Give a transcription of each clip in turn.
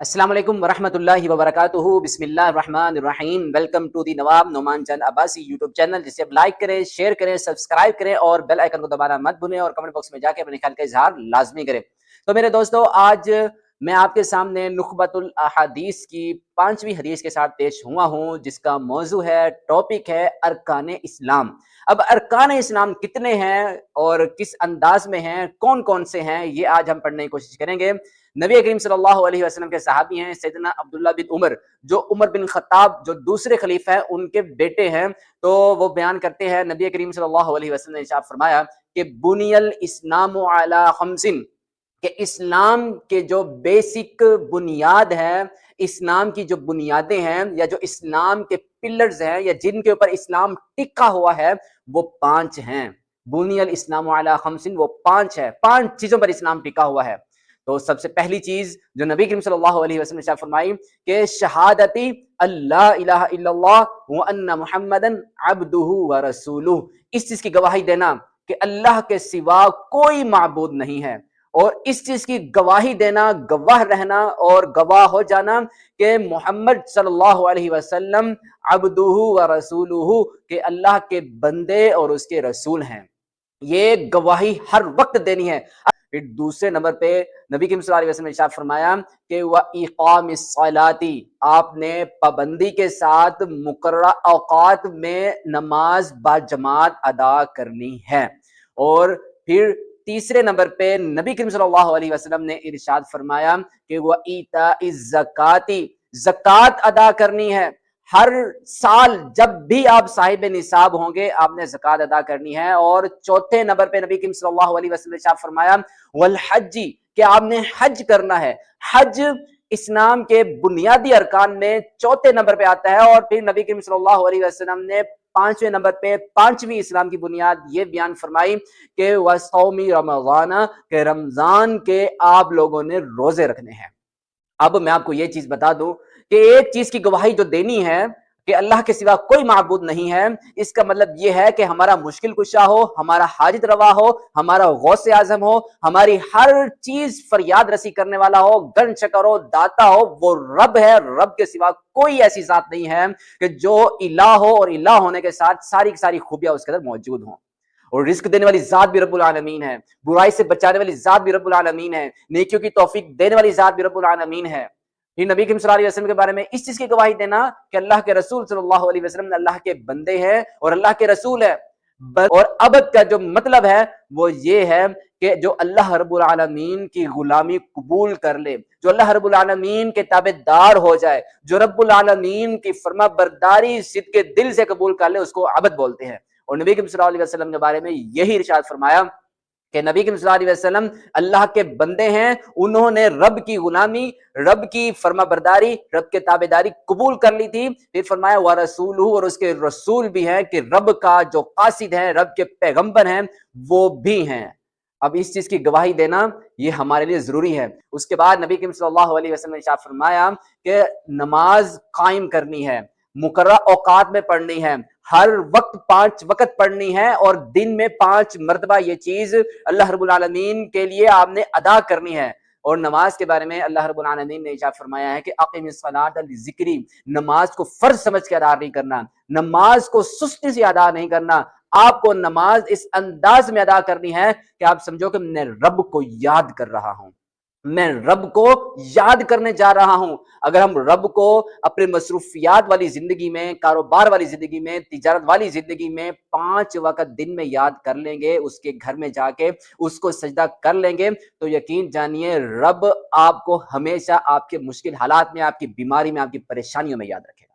السلام علیکم ورحمۃ اللہ وبرکاتہ۔ بسم اللہ الرحمن الرحیم۔ ویلکم ٹو دی نواب نعمان چند عباسی یوٹیوب چینل، جسے اب لائک کریں، شیئر کریں، سبسکرائب کریں اور بیل آئیکن کو دبانا مت بھولیں، اور کمنٹ باکس میں جا کے اپنے خیال کا اظہار لازمی کریں۔ تو میرے دوستو، آج میں آپ کے سامنے نخبۃ الاحادیث کی 5ویں حدیث کے ساتھ پیش ہوا ہوں، جس کا موضوع ہے، ٹاپک ہے ارکان اسلام۔ اب ارکان اسلام کتنے ہیں اور کس انداز میں ہیں، کون کون سے ہیں، یہ آج ہم پڑھنے کی کوشش کریں گے۔ نبی کریم صلی اللہ علیہ وسلم کے صحابی ہیں سیدنا عبداللہ بن عمر، جو عمر بن خطاب جو دوسرے خلیفہ ہیں ان کے بیٹے ہیں۔ تو وہ بیان کرتے ہیں، نبی کریم صلی اللہ علیہ وسلم نے ارشاد فرمایا کہ بنی الاسلام علی خمس، کہ اسلام کے جو بیسک بنیاد ہے، اسلام کی جو بنیادیں ہیں یا جو اسلام کے پلرز ہیں یا جن کے اوپر اسلام ٹکا ہوا ہے، وہ 5 ہیں۔ بنی الاسلام علی خمس، وہ 5 ہے، 5 چیزوں پر اسلام ٹکا ہوا ہے۔ تو سب سے پہلی چیز جو نبی کریم صلی اللہ علیہ وسلم نے ارشاد فرمائی کہ شہادتی اللہ الہ الا اللہ وان محمدا عبدہ ورسولہ، اس چیز کی گواہی دینا کہ اللہ کے سوا کوئی معبود نہیں ہے، اور اس چیز کی گواہی دینا، گواہ رہنا اور گواہ ہو جانا کہ محمد صلی اللہ علیہ وسلم عبدہ ورسولہ، کہ اللہ کے بندے اور اس کے رسول ہیں۔ یہ گواہی ہر وقت دینی ہے۔ پھر دوسرے نمبر پہ نبی کریم صلی اللہ علیہ وسلم نے ارشاد فرمایا کہ وَإِقَامِ الصَّلَاةِ، آپ نے پابندی کے ساتھ مقررہ اوقات میں نماز باجماعت ادا کرنی ہے۔ اور پھر تیسرے نمبر پہ نبی کریم صلی اللہ علیہ وسلم نے ارشاد فرمایا کہ وَإِيتَاءِ الزَّكَاةِ، زکوٰۃ ادا کرنی ہے۔ ہر سال جب بھی آپ صاحب نصاب ہوں گے، آپ نے زکوٰۃ ادا کرنی ہے۔ اور چوتھے نمبر پہ نبی کریم صلی اللہ علیہ وسلم نے ارشاد فرمایا والحج، کہ آپ نے حج کرنا ہے۔ حج اسلام کے بنیادی ارکان میں چوتھے نمبر پہ آتا ہے۔ اور پھر نبی کریم صلی اللہ علیہ وسلم نے 5ویں نمبر پہ 5ویں اسلام کی بنیاد یہ بیان فرمائی کہ وَصَوْمِ رَمَضَانَ، کہ رمضان کے آپ لوگوں نے روزے رکھنے ہیں۔ اب میں آپ کو یہ چیز بتا دوں کہ ایک چیز کی گواہی جو دینی ہے کہ اللہ کے سوا کوئی معبود نہیں ہے، اس کا مطلب یہ ہے کہ ہمارا مشکل کشا ہو، ہمارا حاجت روا ہو، ہمارا غوث اعظم ہو، ہماری ہر چیز فریاد رسی کرنے والا ہو، گن شکر ہو، داتا ہو، وہ رب ہے۔ رب کے سوا کوئی ایسی ذات نہیں ہے کہ جو الہ ہو اور الہ ہونے کے ساتھ ساری کی ساری خوبیاں اس کے اندر موجود ہوں۔ اور رزق دینے والی ذات بھی رب العالمین ہے، برائی سے بچانے والی ذات بھی رب العالمین ہے، نیکیوں کی توفیق دینے والی ذات بھی رب العالمین ہے۔ پھر نبی کریم صلی اللہ علیہ وسلم کے بارے میں اس چیز کی گواہی دینا کہ اللہ کے رسول صلی اللہ علیہ وسلم اللہ کے بندے ہیں اور اللہ کے رسول ہے۔ اور عبد کا جو مطلب ہے وہ یہ ہے کہ جو اللہ رب العالمین کی غلامی قبول کر لے، جو اللہ رب العالمین کے تابع دار ہو جائے، جو رب العالمین کی فرما برداری صدق دل سے قبول کر لے، اس کو عبد بولتے ہیں۔ اور نبی کریم صلی اللہ علیہ وسلم کے بارے میں یہی ارشاد فرمایا کہ نبی کریم صلی اللہ علیہ وسلم اللہ کے بندے ہیں، انہوں نے رب کی غلامی، رب کی فرما برداری، رب کے تابع داری قبول کر لی تھی۔ پھر فرمایا وَرَسُولُهُ، اور اس کے رسول بھی ہیں، کہ رب کا جو قاصد ہیں، رب کے پیغمبر ہیں، وہ بھی ہیں۔ اب اس چیز کی گواہی دینا یہ ہمارے لیے ضروری ہے۔ اس کے بعد نبی کریم صلی اللہ علیہ وسلم نے ارشاد فرمایا کہ نماز قائم کرنی ہے، مقررہ اوقات میں پڑھنی ہے، ہر وقت 5 وقت پڑھنی ہے، اور دن میں 5 مرتبہ یہ چیز اللہ رب العالمین کے لیے آپ نے ادا کرنی ہے۔ اور نماز کے بارے میں اللہ رب العالمین نے ارشاد فرمایا ہے کہ اقم الصلاۃ لذکری، نماز کو فرض سمجھ کے ادا نہیں کرنا، نماز کو سستی سے ادا نہیں کرنا، آپ کو نماز اس انداز میں ادا کرنی ہے کہ آپ سمجھو کہ میں رب کو یاد کر رہا ہوں، میں رب کو یاد کرنے جا رہا ہوں۔ اگر ہم رب کو اپنے مصروفیات والی زندگی میں، کاروبار والی زندگی میں، تجارت والی زندگی میں 5 وقت دن میں یاد کر لیں گے، اس کے گھر میں جا کے اس کو سجدہ کر لیں گے، تو یقین جانیے رب آپ کو ہمیشہ آپ کے مشکل حالات میں، آپ کی بیماری میں، آپ کی پریشانیوں میں یاد رکھے گا۔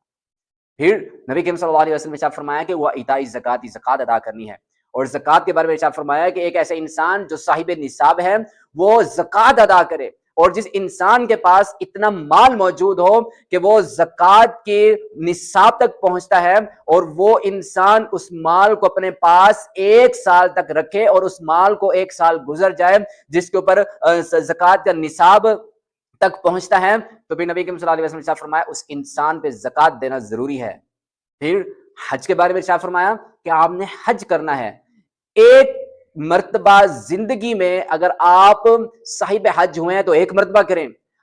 پھر نبی کریم صلی اللہ علیہ وسلم نے ارشاد فرمایا کہ وہ ایتاء الزکات، زکوٰۃ ادا کرنی ہے۔ اور زکوٰۃ کے بارے میں ارشاد فرمایا کہ ایک ایسا انسان جو صاحب نصاب ہے وہ زکوٰۃ ادا کرے، اور جس انسان کے پاس اتنا مال موجود ہو کہ وہ زکوٰۃ کے نصاب تک پہنچتا ہے، اور وہ انسان اس مال کو اپنے پاس 1 سال تک رکھے، اور اس مال کو 1 سال گزر جائے جس کے اوپر زکوٰۃ کا نصاب تک پہنچتا ہے، تو پھر نبی کریم صلی اللہ علیہ وسلم نے فرمایا اس انسان پہ زکوٰۃ دینا ضروری ہے۔ پھر حج کے بارے میں ارشاد فرمایا کہ آپ نے حج کرنا ہے۔ ایک مرتبہ زندگی میں اگر آپ صاحب حج ہوئے ہیں تو 1 مرتبہ کریں،